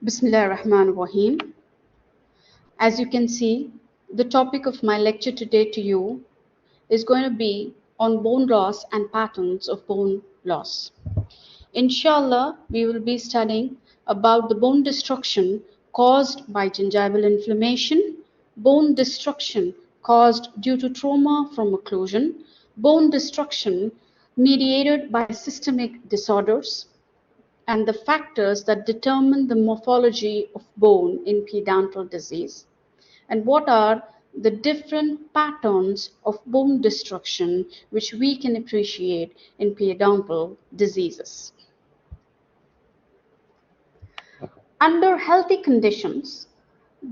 Bismillahirrahmanirrahim. As you can see, the topic of my lecture today to you is going to be on bone loss and patterns of bone loss. Inshallah, we will be studying about the bone destruction caused by gingival inflammation, bone destruction caused due to trauma from occlusion, bone destruction mediated by systemic disorders, and the factors that determine the morphology of bone in periodontal disease, and what are the different patterns of bone destruction which we can appreciate in periodontal diseases. Under healthy conditions,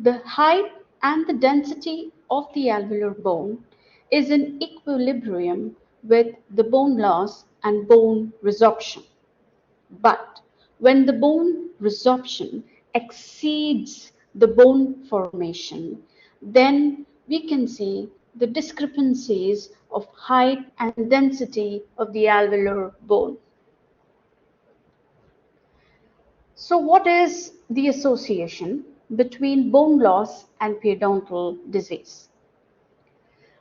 the height and the density of the alveolar bone is in equilibrium with the bone loss and bone resorption. But when the bone resorption exceeds the bone formation, then we can see the discrepancies of height and density of the alveolar bone. So what is the association between bone loss and periodontal disease?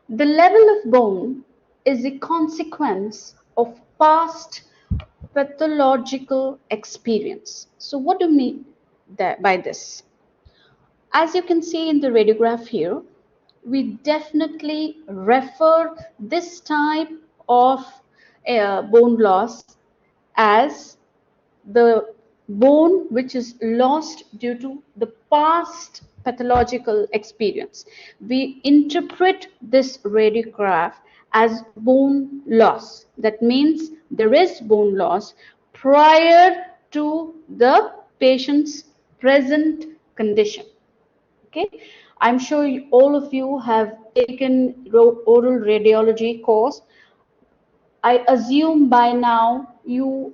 The level of bone is a consequence of past pathological experience. So what do you mean by this? As you can see in the radiograph here, we definitely refer this type of bone loss as the bone which is lost due to the past pathological experience. We interpret this radiograph as bone loss. That means there is bone loss prior to the patient's present condition. Okay, I'm sure all of you have taken oral radiology course. I assume by now you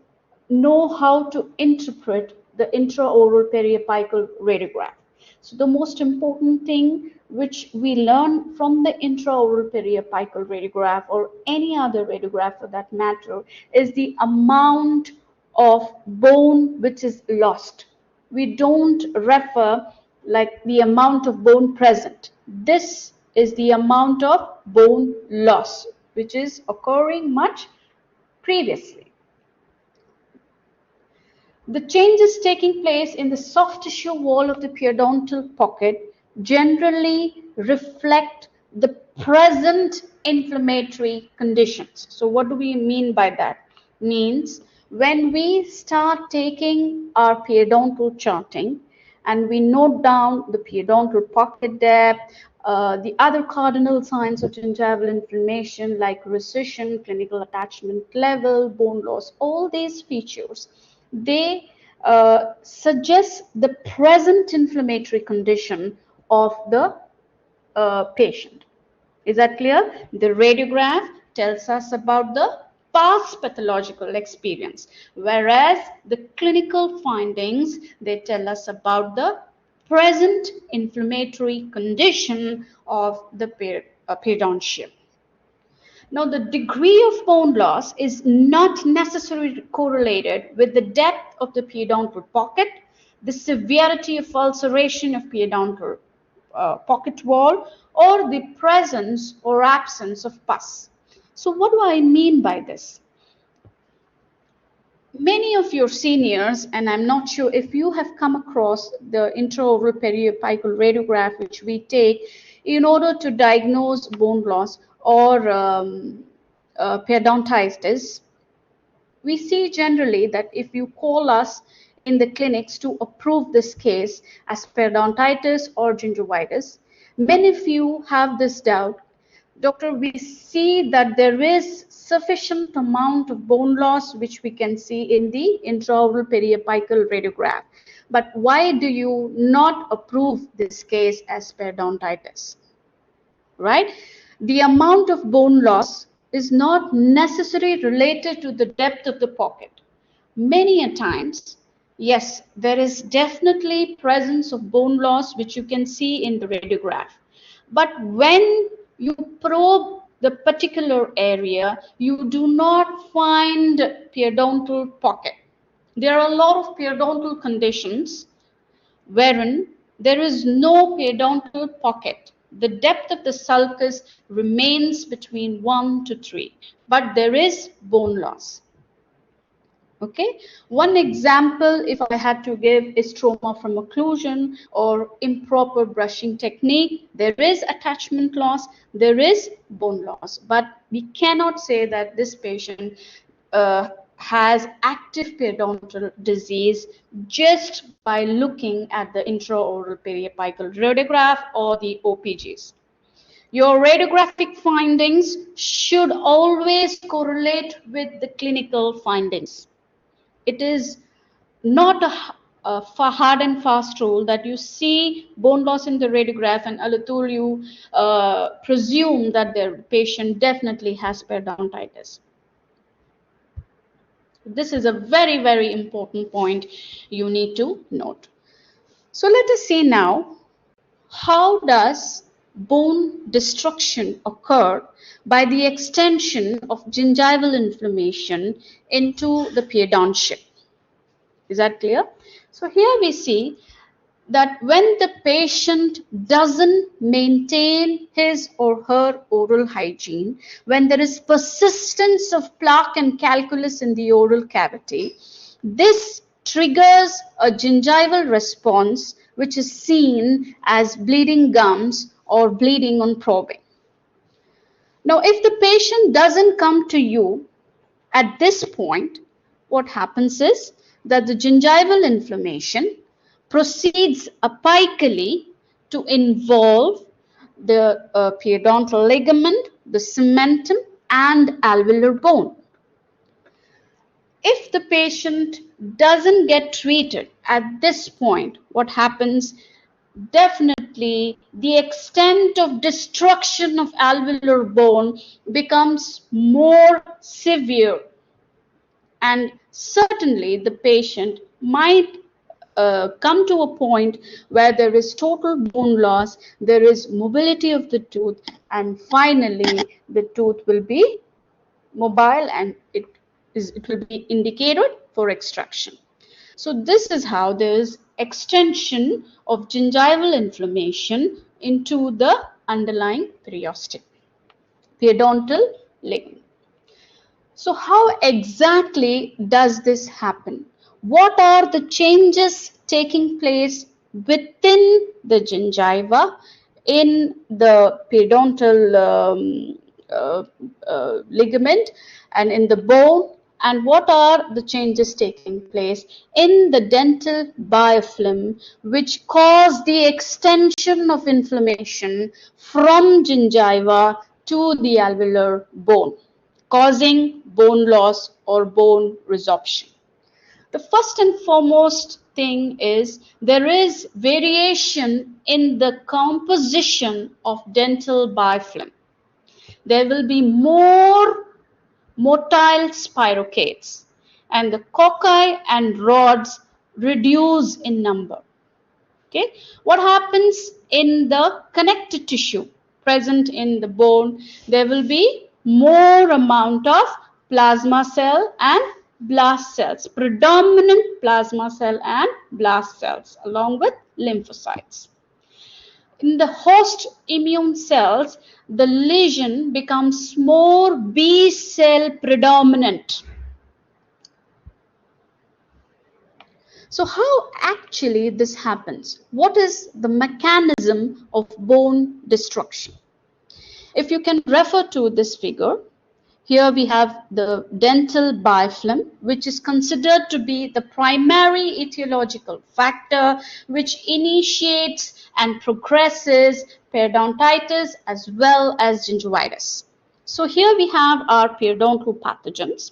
know how to interpret the intraoral periapical radiograph. So the most important thing which we learn from the intraoral periapical radiograph, or any other radiograph for that matter, is the amount of bone which is lost. We don't refer like the amount of bone present. This is the amount of bone loss which is occurring much previously. The changes taking place in the soft tissue wall of the periodontal pocket generally reflect the present inflammatory conditions. So what do we mean by that? Means when we start taking our periodontal charting and we note down the periodontal pocket depth, the other cardinal signs of gingival inflammation like recession, clinical attachment level, bone loss, all these features, they suggest the present inflammatory condition of the patient. Is that clear? The radiograph tells us about the past pathological experience, whereas the clinical findings, they tell us about the present inflammatory condition of the periodontium. Now, the degree of bone loss is not necessarily correlated with the depth of the periodontal pocket, the severity of ulceration of periodontal pocket wall, or the presence or absence of pus. So what do I mean by this? Many of your seniors, and I'm not sure if you have come across the intraoral periapical radiograph which we take in order to diagnose bone loss or periodontitis, we see generally that if you call us in the clinics to approve this case as periodontitis or gingivitis, many of you have this doubt. Doctor, we see that there is sufficient amount of bone loss which we can see in the intraoral periapical radiograph. But why do you not approve this case as periodontitis? Right? The amount of bone loss is not necessarily related to the depth of the pocket. Many a times, yes, there is definitely presence of bone loss which you can see in the radiograph. But when you probe the particular area, you do not find periodontal pocket. There are a lot of periodontal conditions wherein there is no periodontal pocket. The depth of the sulcus remains between 1 to 3, but there is bone loss. Okay, one example if I had to give is trauma from occlusion or improper brushing technique. There is attachment loss, there is bone loss, but we cannot say that this patient has active periodontal disease just by looking at the intraoral periapical radiograph or the OPGs. Your radiographic findings should always correlate with the clinical findings. It is not a hard and fast rule that you see bone loss in the radiograph and alatul you presume that the patient definitely has periodontitis. This is a very, very important point you need to note. So let us see now, how does bone destruction occur by the extension of gingival inflammation into the periodontia? Is that clear? So here we see that when the patient doesn't maintain his or her oral hygiene, when there is persistence of plaque and calculus in the oral cavity, this triggers a gingival response which is seen as bleeding gums or bleeding on probing. Now, if the patient doesn't come to you at this point, what happens is that the gingival inflammation proceeds apically to involve the periodontal ligament, the cementum, and alveolar bone. If the patient doesn't get treated at this point, what happens? Definitely the extent of destruction of alveolar bone becomes more severe, and certainly the patient might come to a point where there is total bone loss, there is mobility of the tooth, and finally the tooth will be mobile and it will be indicated for extraction. So this is how there is extension of gingival inflammation into the underlying periostem, periodontal ligament. So how exactly does this happen? What are the changes taking place within the gingiva in the periodontal ligament and in the bone, and what are the changes taking place in the dental biofilm which cause the extension of inflammation from gingiva to the alveolar bone, causing bone loss or bone resorption? The first and foremost thing is there is variation in the composition of dental biofilm. There will be more motile spirochetes and the cocci and rods reduce in number. Okay, what happens in the connective tissue present in the bone? There will be more amount of plasma cell and blast cells, predominant plasma cell and blast cells along with lymphocytes. In the host immune cells, the lesion becomes more B cell predominant. So how actually this happens? What is the mechanism of bone destruction? If you can refer to this figure, here we have the dental biofilm, which is considered to be the primary etiological factor which initiates and progresses periodontitis as well as gingivitis. So here we have our periodontal pathogens.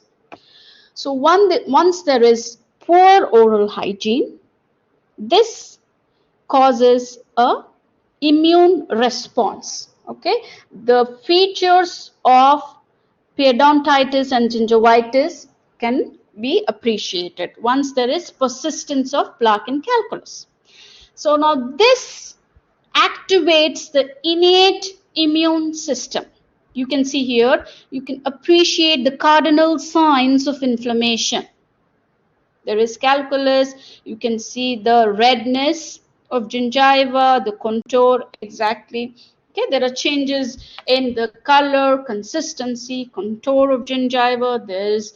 So once there is poor oral hygiene, this causes a immune response. Okay, the features of periodontitis and gingivitis can be appreciated once there is persistence of plaque and calculus. So now this activates the innate immune system. You can see here, you can appreciate the cardinal signs of inflammation. There is calculus. You can see the redness of gingiva, the contour exactly. Okay, there are changes in the color, consistency, contour of gingiva. There's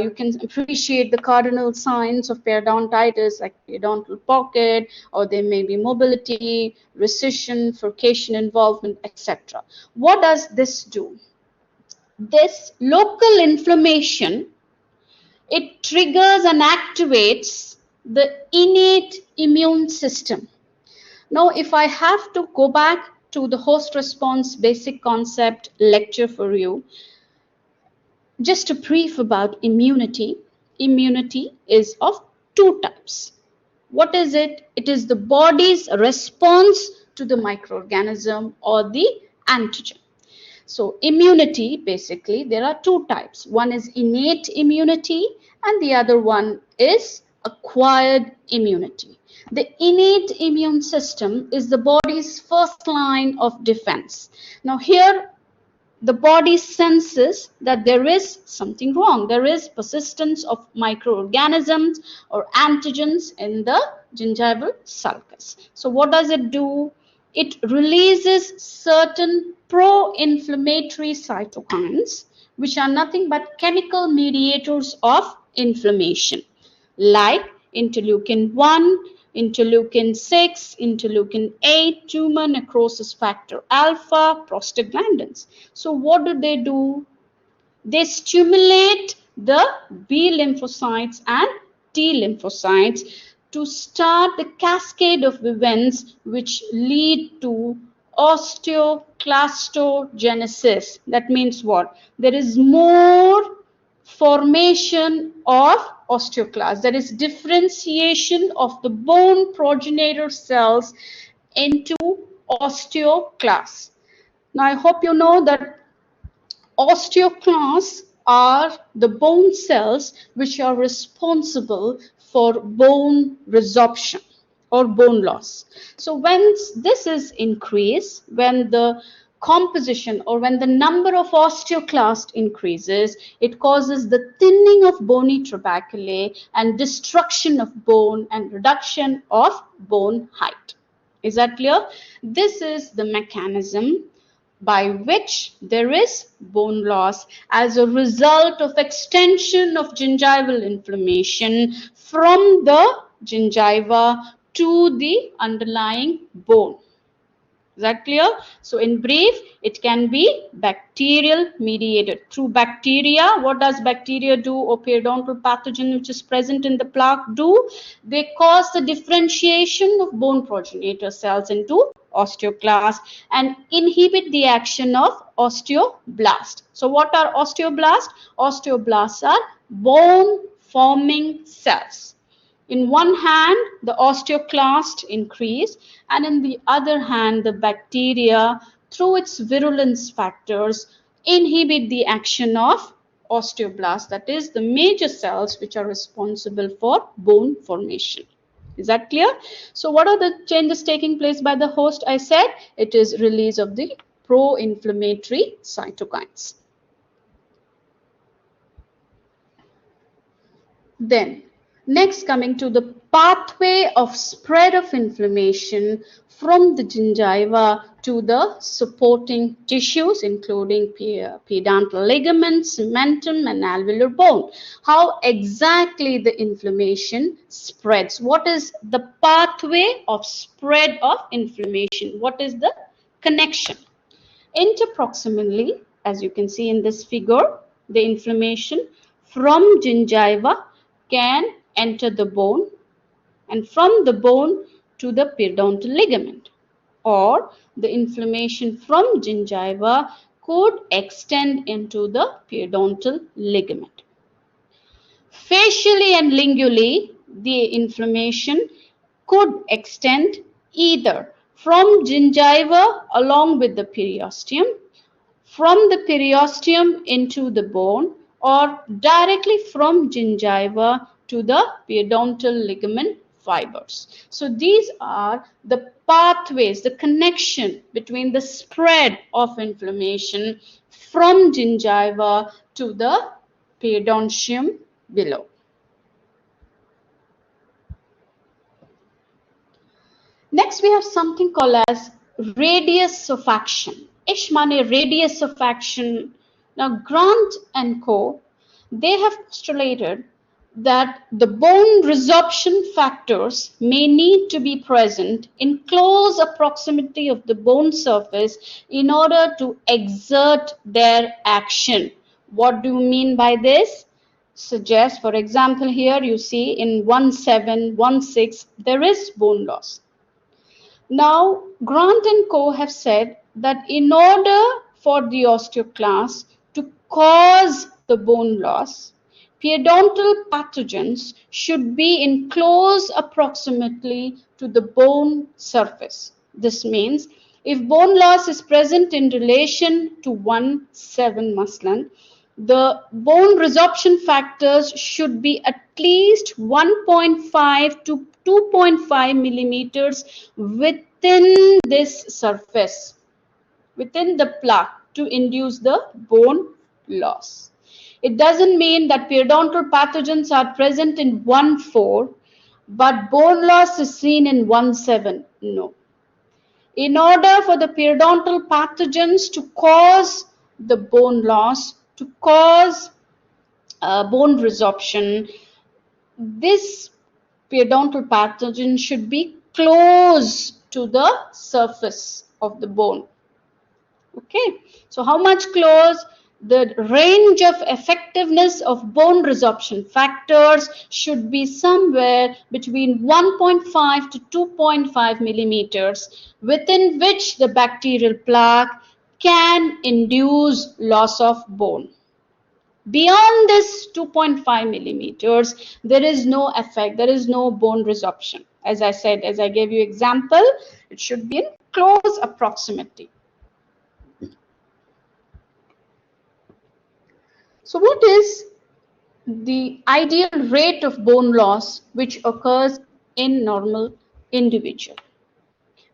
you can appreciate the cardinal signs of periodontitis like periodontal pocket, or there may be mobility, recession, furcation involvement, etc. What does this do? This local inflammation, it triggers and activates the innate immune system. Now, if I have to go back to the host response basic concept lecture for you, just a brief about immunity. Immunity is of two types. What is it? It is the body's response to the microorganism or the antigen. So immunity, basically, there are two types. One is innate immunity and the other one is acquired immunity. The innate immune system is the body's first line of defense. Now here, the body senses that there is something wrong. There is persistence of microorganisms or antigens in the gingival sulcus. So what does it do? It releases certain pro-inflammatory cytokines, which are nothing but chemical mediators of inflammation, like interleukin 1, interleukin 6, interleukin 8, tumor necrosis factor alpha, prostaglandins. So what do? They stimulate the B lymphocytes and T lymphocytes to start the cascade of events which lead to osteoclastogenesis. That means what? There is more formation of osteoclast. There is differentiation of the bone progenitor cells into osteoclasts. Now, I hope you know that osteoclasts are the bone cells which are responsible for bone resorption or bone loss. So when this is increased, when the composition or when the number of osteoclasts increases, it causes the thinning of bony trabeculae and destruction of bone and reduction of bone height. Is that clear? This is the mechanism by which there is bone loss as a result of extension of gingival inflammation from the gingiva to the underlying bone. Is that clear? So in brief, it can be bacterial mediated. Through bacteria, what does bacteria do, or periodontal pathogen which is present in the plaque do? They cause the differentiation of bone progenitor cells into osteoclasts and inhibit the action of osteoblast. So what are osteoblasts? Osteoblasts are bone forming cells. In one hand, the osteoclast increase, and in the other hand, the bacteria, through its virulence factors, inhibit the action of osteoblasts, that is, the major cells which are responsible for bone formation. Is that clear? So what are the changes taking place by the host? I said it is release of the pro-inflammatory cytokines. Then, next, coming to the pathway of spread of inflammation from the gingiva to the supporting tissues, including periodontal ligaments, cementum, and alveolar bone. How exactly the inflammation spreads? What is the pathway of spread of inflammation? What is the connection? Interproximally, as you can see in this figure, the inflammation from gingiva can enter the bone, and from the bone to the periodontal ligament, or the inflammation from gingiva could extend into the periodontal ligament. Facially and lingually, the inflammation could extend either from gingiva along with the periosteum, from the periosteum into the bone, or directly from gingiva to the periodontal ligament fibers. So these are the pathways, the connection between the spread of inflammation from gingiva to the periodontium below. Next, we have something called as radius of action. Ish mane radius of action. Now, Grant and co. they have postulated that the bone resorption factors may need to be present in close proximity of the bone surface in order to exert their action. What do you mean by this? Suggest, for example, here you see in 17-16 there is bone loss. Now, Grant and co. have said that in order for the osteoclast to cause the bone loss, periodontal pathogens should be in close proximity to the bone surface. This means if bone loss is present in relation to 1-7 maslan, the bone resorption factors should be at least 1.5 to 2.5 millimeters within this surface, within the plaque, to induce the bone loss. It doesn't mean that periodontal pathogens are present in 1-4, but bone loss is seen in 1-7. No. In order for the periodontal pathogens to cause the bone loss, to cause bone resorption, this periodontal pathogen should be close to the surface of the bone. Okay, so how much close? The range of effectiveness of bone resorption factors should be somewhere between 1.5 to 2.5 millimeters, within which the bacterial plaque can induce loss of bone. Beyond this 2.5 millimeters, there is no effect, there is no bone resorption. As I said, as I gave you example, it should be in close approximity. So what is the ideal rate of bone loss which occurs in normal individual?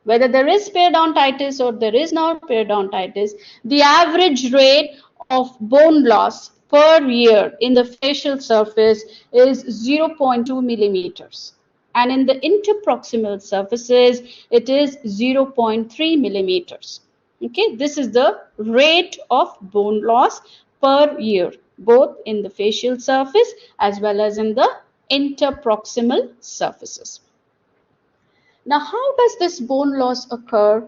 Whether there is periodontitis or there is not periodontitis, the average rate of bone loss per year in the facial surface is 0.2 millimeters. And in the interproximal surfaces, it is 0.3 millimeters. Okay, this is the rate of bone loss per year, both in the facial surface as well as in the interproximal surfaces. Now, how does this bone loss occur?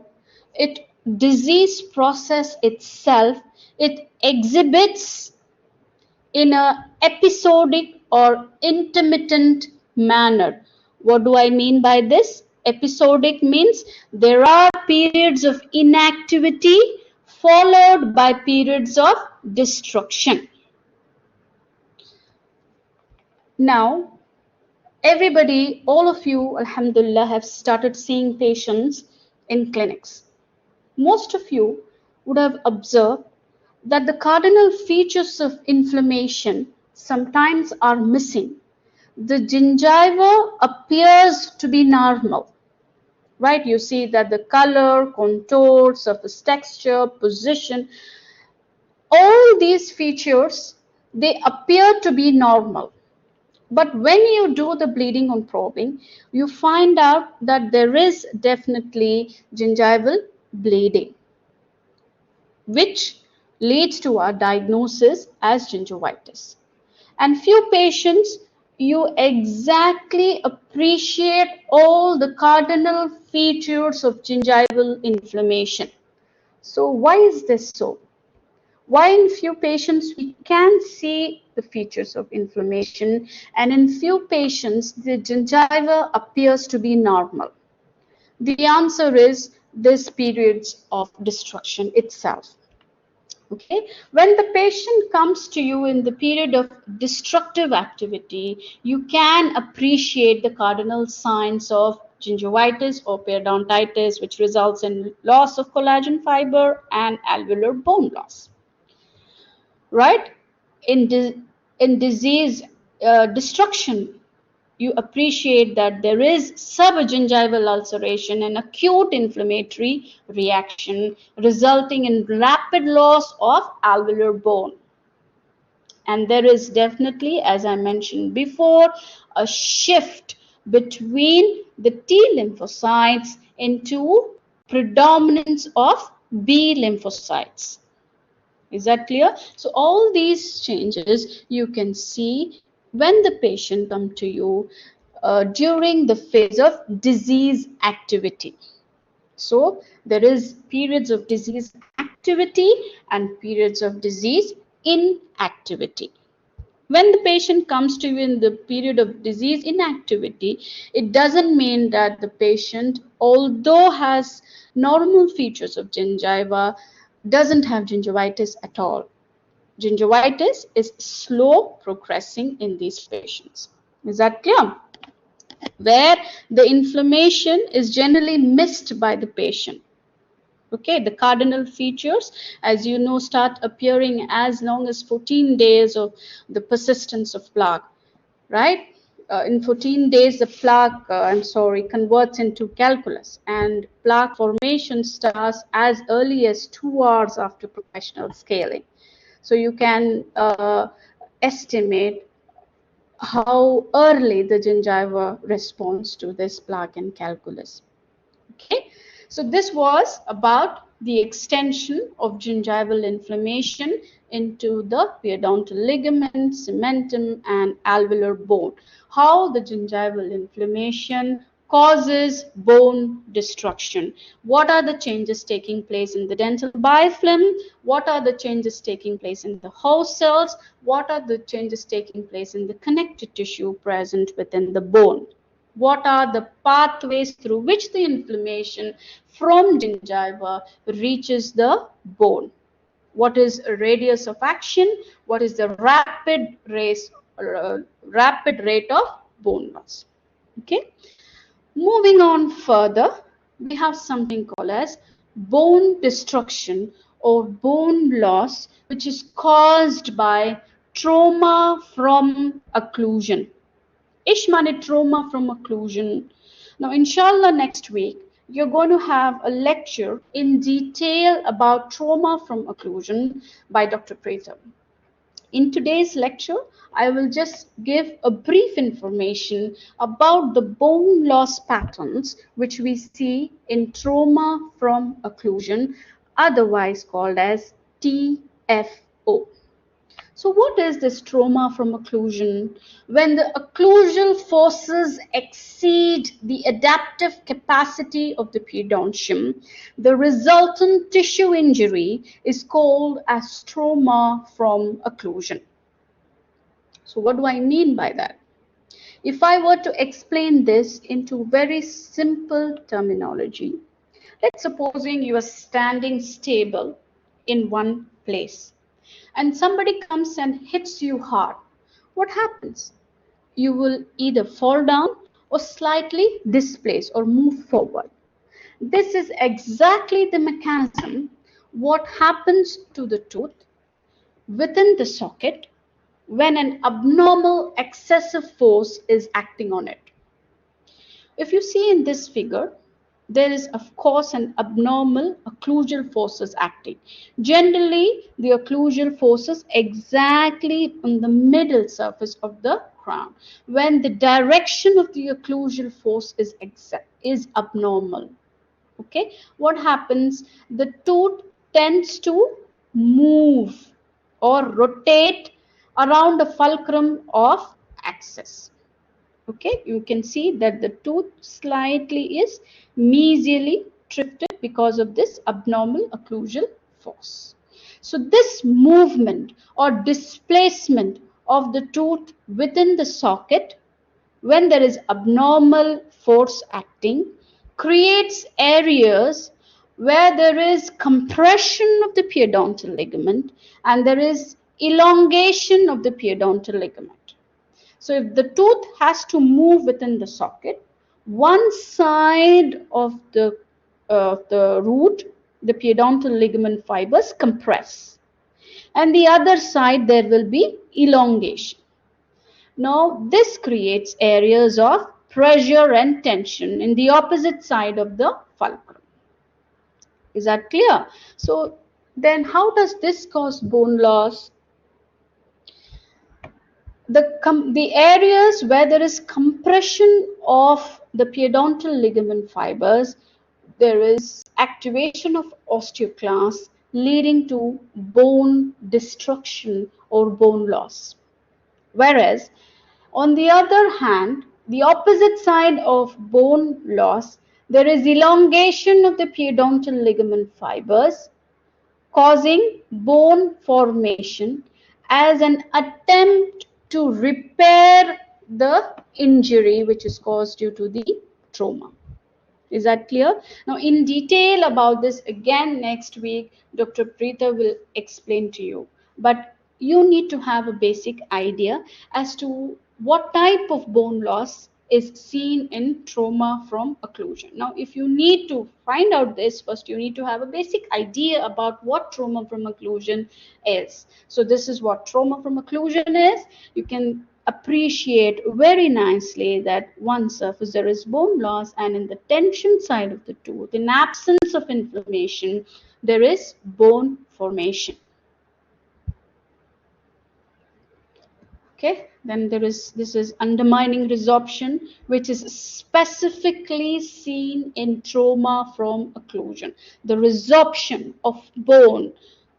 It disease process itself, it exhibits in a episodic or intermittent manner. What do I mean by this? Episodic means there are periods of inactivity followed by periods of destruction. Now, everybody, all of you, alhamdulillah, have started seeing patients in clinics. Most of you would have observed that the cardinal features of inflammation sometimes are missing. The gingiva appears to be normal, right? You see that the color, contour, surface texture, position, all these features, they appear to be normal. But when you do the bleeding on probing, you find out that there is definitely gingival bleeding, which leads to our diagnosis as gingivitis. And few patients, you exactly appreciate all the cardinal features of gingival inflammation. So why is this so? Why in few patients we can see the features of inflammation and in few patients the gingiva appears to be normal? The answer is this periods of destruction itself. Okay, when the patient comes to you in the period of destructive activity, you can appreciate the cardinal signs of gingivitis or periodontitis, which results in loss of collagen fiber and alveolar bone loss. Right? In disease destruction, you appreciate that there is subgingival ulceration and acute inflammatory reaction resulting in rapid loss of alveolar bone. And there is definitely, as I mentioned before, a shift between the T lymphocytes into predominance of B lymphocytes. Is that clear? So all these changes you can see when the patient come to you during the phase of disease activity. So there is periods of disease activity and periods of disease inactivity. When the patient comes to you in the period of disease inactivity, it doesn't mean that the patient, although has normal features of gingiva, doesn't have gingivitis at all. Gingivitis is slow progressing in these patients. Is that clear? Where the inflammation is generally missed by the patient. Okay, the cardinal features, as you know, start appearing as long as 14 days of the persistence of plaque, right? In 14 days, the plaque, converts into calculus, and plaque formation starts as early as 2 hours after professional scaling. So you can estimate how early the gingiva responds to this plaque and calculus. Okay, so this was about the extension of gingival inflammation into the periodontal ligament, cementum, and alveolar bone. How the gingival inflammation causes bone destruction. What are the changes taking place in the dental biofilm? What are the changes taking place in the host cells? What are the changes taking place in the connective tissue present within the bone? What are the pathways through which the inflammation from gingiva reaches the bone? What is a radius of action? What is the rapid rate of bone loss? Okay. Moving on further, we have something called as bone destruction or bone loss, which is caused by trauma from occlusion. Ishmani trauma from occlusion. Now, inshallah, next week, you're going to have a lecture in detail about trauma from occlusion by Dr. Preetham. In today's lecture, I will just give a brief information about the bone loss patterns which we see in trauma from occlusion, otherwise called as TFO. So what is this trauma from occlusion? When the occlusal forces exceed the adaptive capacity of the periodontium, the resultant tissue injury is called as trauma from occlusion. So what do I mean by that? If I were to explain this into very simple terminology, let's supposing you are standing stable in one place and somebody comes and hits you hard, what happens? You will either fall down or slightly displace or move forward. This is exactly the mechanism what happens to the tooth within the socket when an abnormal excessive force is acting on it. If you see in this figure, there is of course an abnormal occlusal forces acting. Generally, the occlusal forces exactly on the middle surface of the crown. When the direction of the occlusal force is abnormal, okay, what happens? The tooth tends to move or rotate around the fulcrum of axis. Okay, you can see that the tooth slightly is mesially drifted because of this abnormal occlusal force. So this movement or displacement of the tooth within the socket when there is abnormal force acting creates areas where there is compression of the periodontal ligament and there is elongation of the periodontal ligament. So if the tooth has to move within the socket, one side of the root, the periodontal ligament fibers compress, and the other side there will be elongation. Now this creates areas of pressure and tension in the opposite side of the fulcrum. Is that clear? So then how does this cause bone loss? The areas where there is compression of the periodontal ligament fibers there is activation of osteoclasts leading to bone destruction or bone loss. Whereas, on the other hand, the opposite side of bone loss, there is elongation of the periodontal ligament fibers, causing bone formation as an attempt to repair the injury which is caused due to the trauma. Is that clear? Now, in detail about this, again, next week, Dr. Preeta will explain to you. But you need to have a basic idea as to what type of bone loss is seen in trauma from occlusion. Now, if you need to find out this, first you need to have a basic idea about what trauma from occlusion is. So this is what trauma from occlusion is. You can appreciate very nicely that one surface there is bone loss, and in the tension side of the tooth, in absence of inflammation, there is bone formation. Okay, then this is undermining resorption, which is specifically seen in trauma from occlusion. The resorption of bone,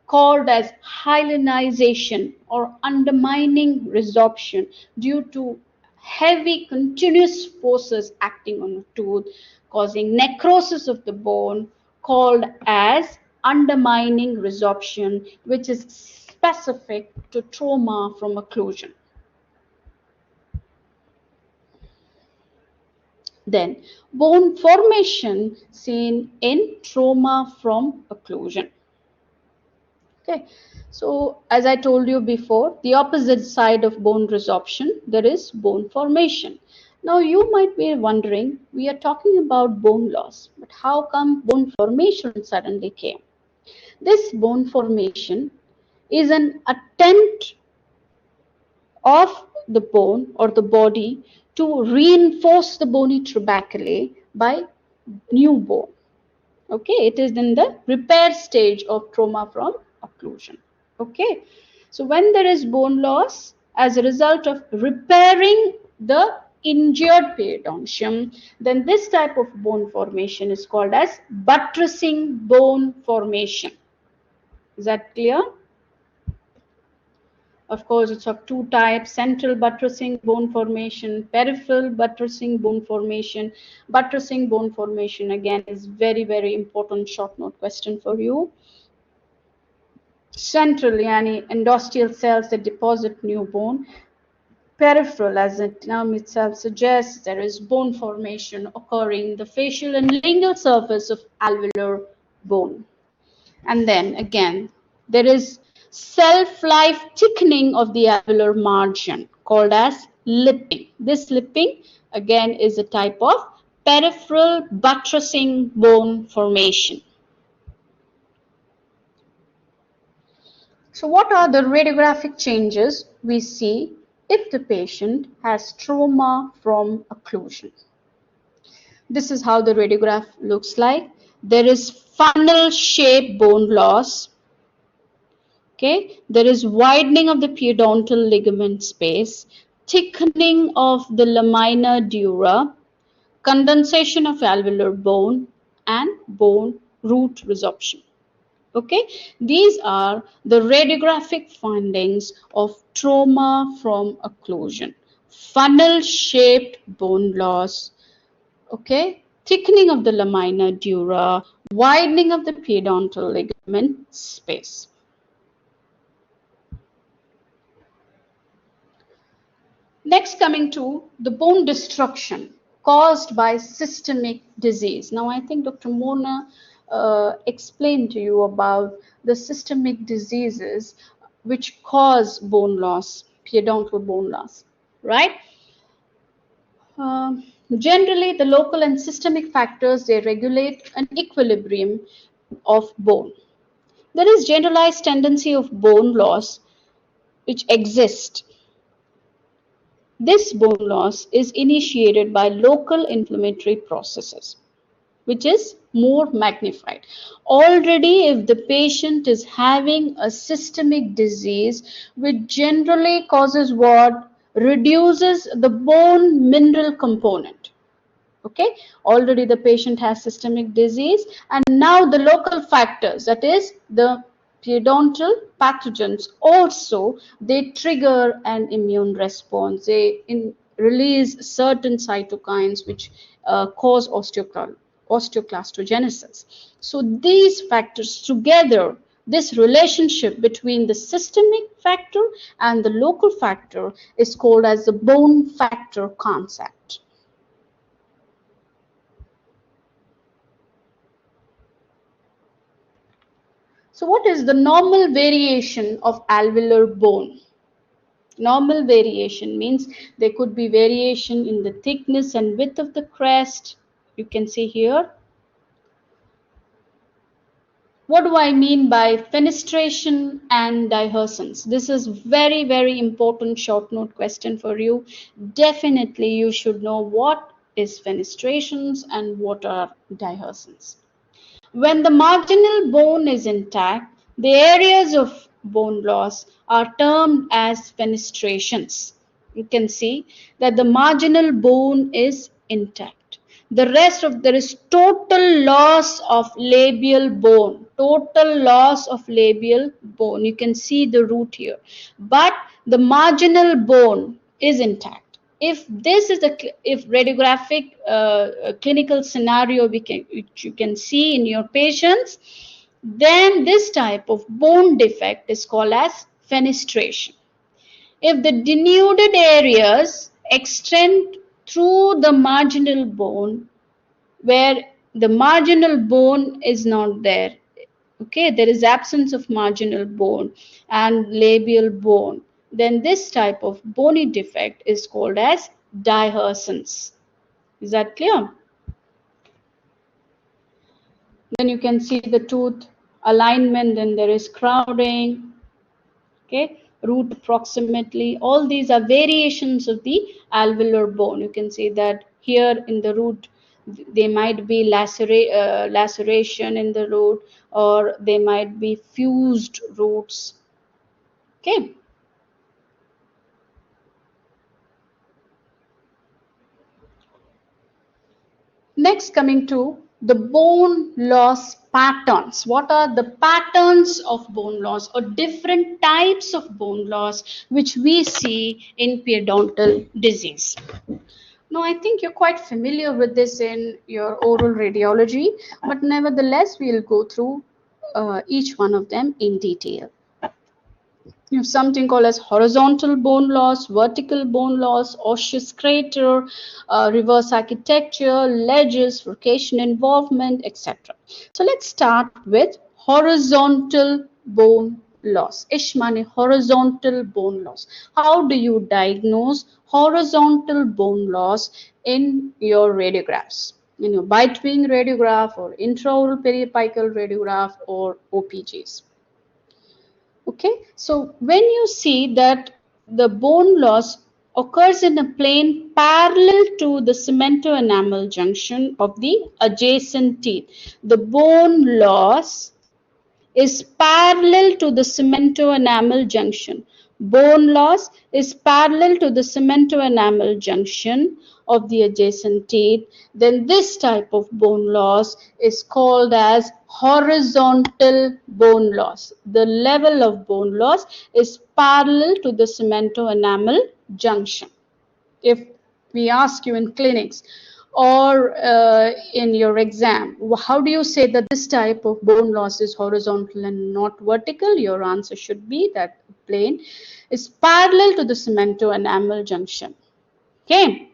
called as hyalinization or undermining resorption, due to heavy continuous forces acting on the tooth, causing necrosis of the bone, called as undermining resorption, which is specific to trauma from occlusion. Then, bone formation seen in trauma from occlusion. Okay, so as I told you before, the opposite side of bone resorption, there is bone formation. Now, you might be wondering, we are talking about bone loss, but how come bone formation suddenly came? This bone formation is an attempt of the bone or the body to reinforce the bony trabeculae by new bone. Okay, it is in the repair stage of trauma from occlusion. Okay, so when there is bone loss as a result of repairing the injured periodontium, then this type of bone formation is called as buttressing bone formation. Is that clear? Of course, it's of two types: central buttressing bone formation, peripheral buttressing bone formation. Buttressing bone formation, again, is very, very important short note question for you. Central, yani endosteal cells that deposit new bone. Peripheral, as the term itself suggests, there is bone formation occurring in the facial and lingual surface of alveolar bone. And then again, there is self-life thickening of the alveolar margin called as lipping. This lipping again is a type of peripheral buttressing bone formation. So what are the radiographic changes we see if the patient has trauma from occlusion? This is how the radiograph looks like. There is funnel-shaped bone loss. Okay, there is widening of the periodontal ligament space, thickening of the lamina dura, condensation of alveolar bone, and bone root resorption. Okay, these are the radiographic findings of trauma from occlusion. Funnel-shaped bone loss, okay, thickening of the lamina dura, widening of the periodontal ligament space. Next, coming to the bone destruction caused by systemic disease. Now, I think Dr. Mona explained to you about the systemic diseases which cause bone loss, periodontal bone loss, right? Generally, the local and systemic factors, they regulate an equilibrium of bone. There is generalized tendency of bone loss which exists. This bone loss is initiated by local inflammatory processes, which is more magnified. Already, if the patient is having a systemic disease, which generally causes what? Reduces the bone mineral component. Okay, already the patient has systemic disease, and now the local factors, that is the periodontal pathogens, also they trigger an immune response. They release certain cytokines which cause osteoclastogenesis. So these factors together, this relationship between the systemic factor and the local factor is called as the bone factor concept. So what is the normal variation of alveolar bone? Normal variation means there could be variation in the thickness and width of the crest. You can see here. What do I mean by fenestration and dehiscence? This is very, very important short note question for you. Definitely you should know what is fenestrations and what are dehiscence. When the marginal bone is intact, the areas of bone loss are termed as fenestrations. You can see that the marginal bone is intact. The rest of there is total loss of labial bone. Total loss of labial bone. You can see the root here. But the marginal bone is intact. If this is the if radiographic clinical scenario which you can see in your patients, then this type of bone defect is called as fenestration. If the denuded areas extend through the marginal bone, where the marginal bone is not there, okay, there is absence of marginal bone and labial bone, then this type of bony defect is called as dehiscence. Is that clear? Then you can see the tooth alignment, then there is crowding, okay, root approximately. All these are variations of the alveolar bone. You can see that here in the root there might be laceration in the root, or they might be fused roots. Okay. Next, coming to the bone loss patterns. What are the patterns of bone loss or different types of bone loss which we see in periodontal disease? Now, I think you're quite familiar with this in your oral radiology, but nevertheless, we'll go through each one of them in detail. You have something called as horizontal bone loss, vertical bone loss, osseous crater, reverse architecture, ledges, furcation involvement, etc. So let's start with horizontal bone loss. Ishmani, horizontal bone loss. How do you diagnose horizontal bone loss in your radiographs? In your bite-wing radiograph or intraoral periapical radiograph or OPGs. Okay, so when you see that the bone loss occurs in a plane parallel to the cemento-enamel junction of the adjacent teeth, the bone loss is parallel to the cemento-enamel junction. Bone loss is parallel to the cemento-enamel junction of the adjacent teeth. Then this type of bone loss is called as horizontal bone loss. The level of bone loss is parallel to the cemento-enamel junction. If we ask you in clinics or in your exam, how do you say that this type of bone loss is horizontal and not vertical? Your answer should be that plane is parallel to the cemento-enamel junction. Okay.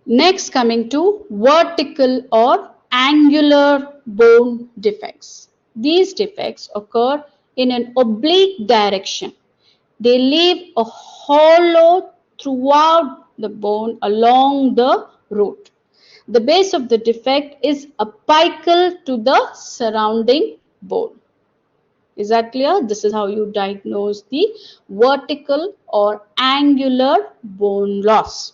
Next, coming to vertical or angular bone defects. These defects occur in an oblique direction. They leave a hollow throughout the bone along the root. The base of the defect is apical to the surrounding bone. Is that clear? This is how you diagnose the vertical or angular bone loss.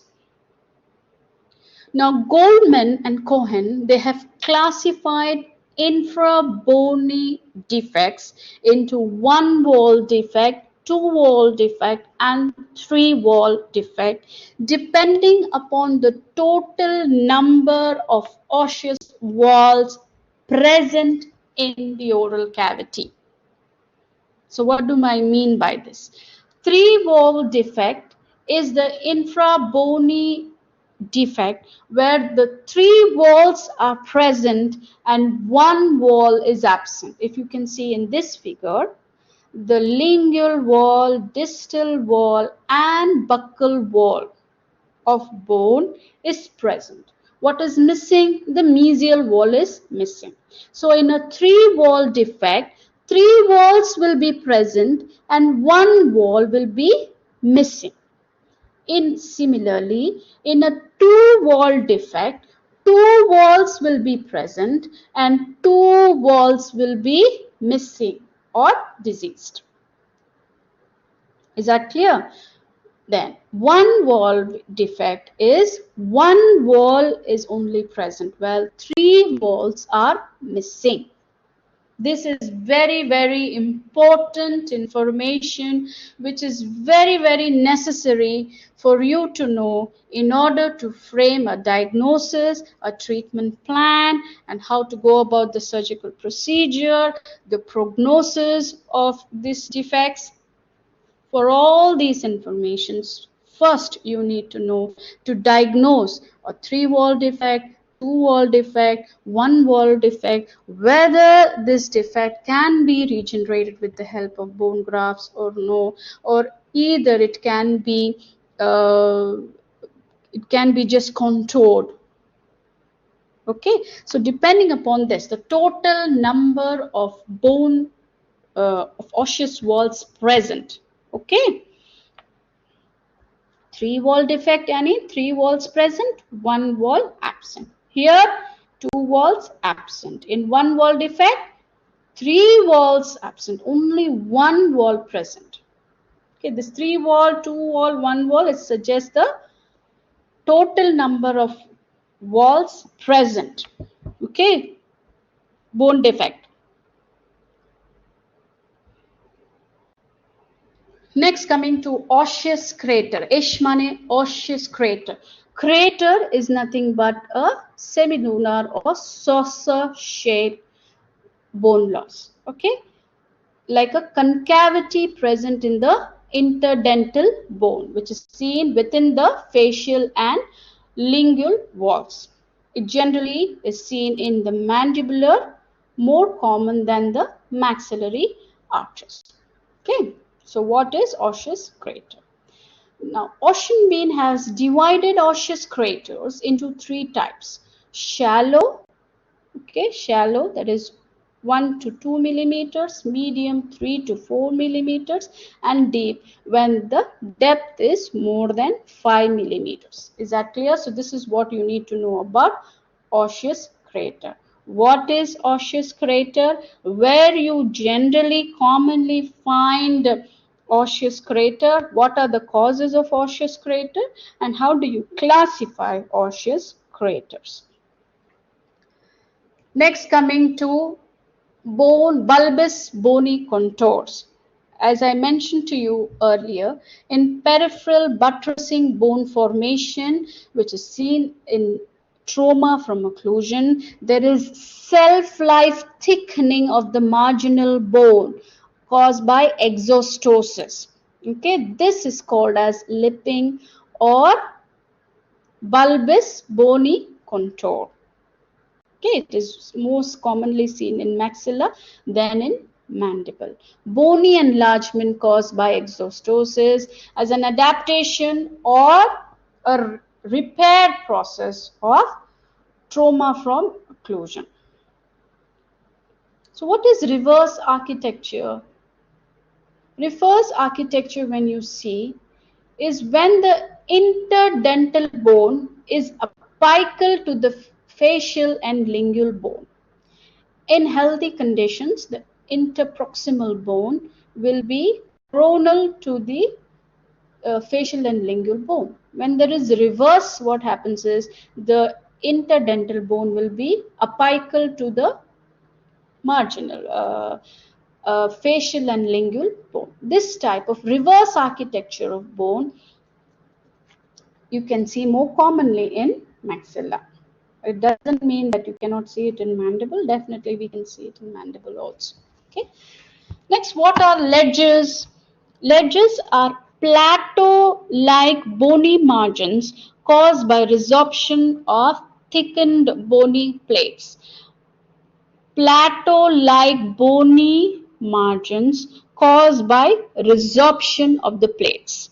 Now, Goldman and Cohen, they have classified infrabony defects into one wall defect two-wall defect and three-wall defect, depending upon the total number of osseous walls present in the oral cavity. So what do I mean by this? Three-wall defect is the infrabony defect where the three walls are present and one wall is absent. If you can see in this figure, the lingual wall, distal wall, and buccal wall of bone is present. What is missing? The mesial wall is missing. So in a three-wall defect, three walls will be present and one wall will be missing. Similarly, in a two-wall defect, two walls will be present and two walls will be missing or diseased. Is that clear? Then one wall defect is one wall is only present while three walls are missing. This is very, very important information which is very, very necessary for you to know in order to frame a diagnosis, a treatment plan, and how to go about the surgical procedure, the prognosis of these defects. For all these informations, first you need to know to diagnose a three-wall defect, two-wall defect, one-wall defect, whether this defect can be regenerated with the help of bone grafts or no, or either it can be just contoured. Okay, so depending upon this, the total number of bone of osseous walls present. Okay, three-wall defect, any three walls present, one wall absent. Here, two walls absent. In one wall defect, three walls absent, only one wall present. Okay, this three wall, two wall, one wall, it suggests the total number of walls present. Okay, bone defect. Next, coming to osseous crater. Ish mane osseous crater. Crater is nothing but a semilunar or saucer-shaped bone loss. Okay, like a concavity present in the interdental bone, which is seen within the facial and lingual walls. It generally is seen in the mandibular, more common than the maxillary arches. Okay, so what is osseous crater? Now, Ocean Bean has divided osseous craters into three types. Shallow, okay, shallow, that is 1 to 2 millimeters, medium 3 to 4 millimeters, and deep when the depth is more than 5 millimeters. Is that clear? So this is what you need to know about osseous crater. What is osseous crater? Where you generally commonly find osseous crater, what are the causes of osseous crater, and how do you classify osseous craters? Next, coming to bulbous bony contours. As I mentioned to you earlier, in peripheral buttressing bone formation, which is seen in trauma from occlusion, there is self-life thickening of the marginal bone caused by exostosis. Okay, this is called as lipping or bulbous bony contour. Okay, it is most commonly seen in maxilla than in mandible. Bony enlargement caused by exostosis as an adaptation or a repair process of trauma from occlusion. So what is reverse architecture? Reverse architecture, when you see, is when the interdental bone is apical to the facial and lingual bone. In healthy conditions, the interproximal bone will be coronal to the facial and lingual bone. When there is reverse, what happens is the interdental bone will be apical to the marginal facial and lingual bone. This type of reverse architecture of bone you can see more commonly in maxilla. It doesn't mean that you cannot see it in mandible. Definitely we can see it in mandible also. Okay. Next, what are ledges? Ledges are plateau-like bony margins caused by resorption of thickened bony plates. Plateau-like bony margins caused by resorption of the plates.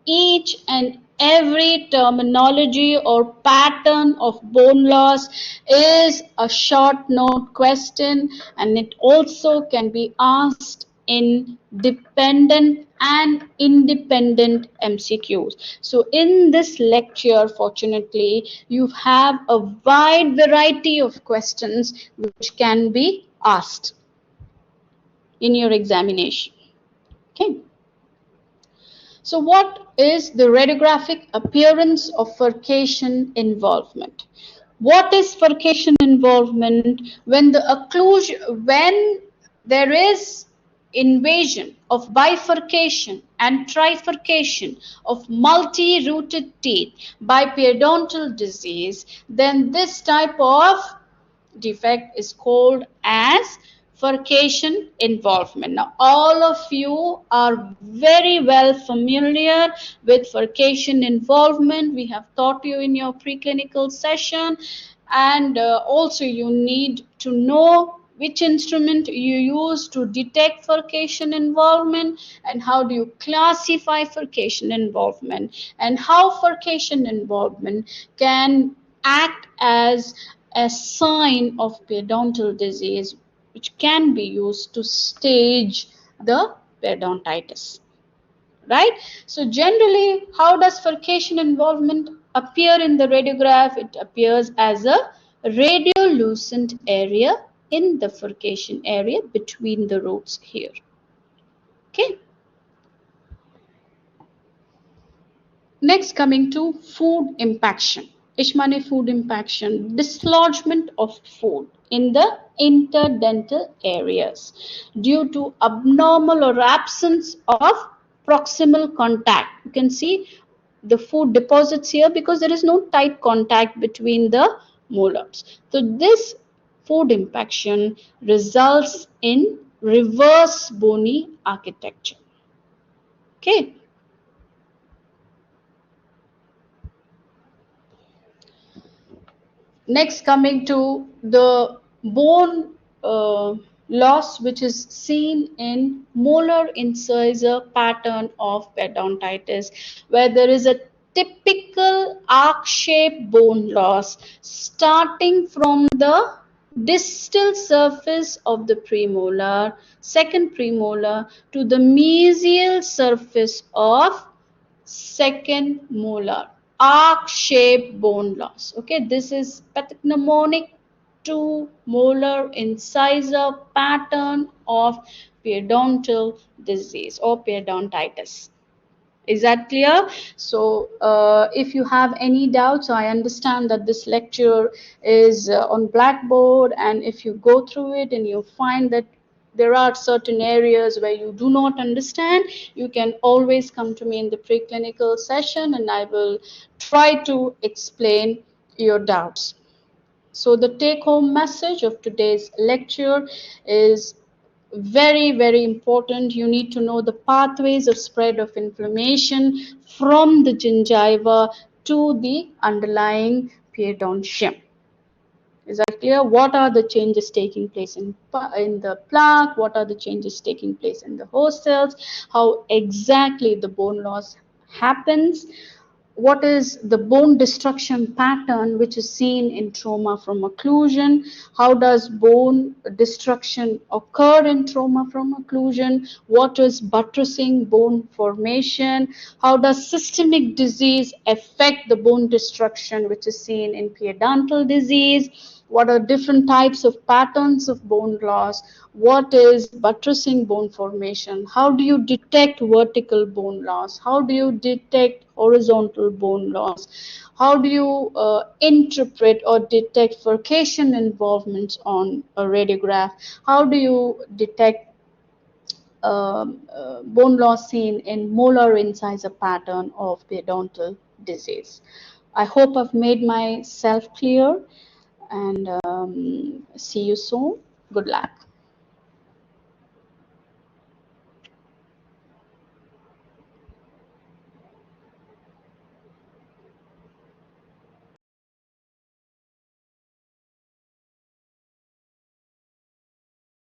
Each and every terminology or pattern of bone loss is a short note question, and it also can be asked in dependent and independent MCQs. So in this lecture, fortunately, you have a wide variety of questions which can be asked in your examination. Okay. So what is the radiographic appearance of furcation involvement? What is furcation involvement? When when there is invasion of bifurcation and trifurcation of multi-rooted teeth by periodontal disease, then this type of defect is called as furcation involvement. Now, all of you are very well familiar with furcation involvement. We have taught you in your preclinical session, and also you need to know which instrument you use to detect furcation involvement, and how do you classify furcation involvement, and how furcation involvement can act as a sign of periodontal disease, which can be used to stage the periodontitis. Right? So generally, how does furcation involvement appear in the radiograph? It appears as a radiolucent area in the furcation area between the roots here. Okay. Next, coming to food impaction. Ishmani food impaction, dislodgement of food in the interdental areas due to abnormal or absence of proximal contact. You can see the food deposits here because there is no tight contact between the molars. So this food impaction results in reverse bony architecture. Okay. Next, coming to the bone loss, which is seen in molar incisor pattern of periodontitis, where there is a typical arc-shaped bone loss starting from the distal surface of the premolar, second premolar, to the mesial surface of second molar, arc-shaped bone loss. Okay, this is pathognomonic to molar incisor pattern of periodontal disease or periodontitis. Is that clear? So if you have any doubts, I understand that this lecture is on Blackboard, and if you go through it and you find that there are certain areas where you do not understand, you can always come to me in the preclinical session and I will try to explain your doubts. So the take-home message of today's lecture is very important. You need to know the pathways of spread of inflammation from the gingiva to the underlying periodontium. Is that clear? What are the changes taking place in the plaque? What are the changes taking place in the host cells? How exactly the bone loss happens? What is the bone destruction pattern which is seen in trauma from occlusion? How does bone destruction occur in trauma from occlusion? What is buttressing bone formation? How does systemic disease affect the bone destruction which is seen in periodontal disease? What are different types of patterns of bone loss? What is buttressing bone formation? How do you detect vertical bone loss? How do you detect horizontal bone loss? How do you interpret or detect furcation involvements on a radiograph? How do you detect bone loss seen in molar incisor pattern of periodontal disease. I hope I've made myself clear, and see you soon. Good luck.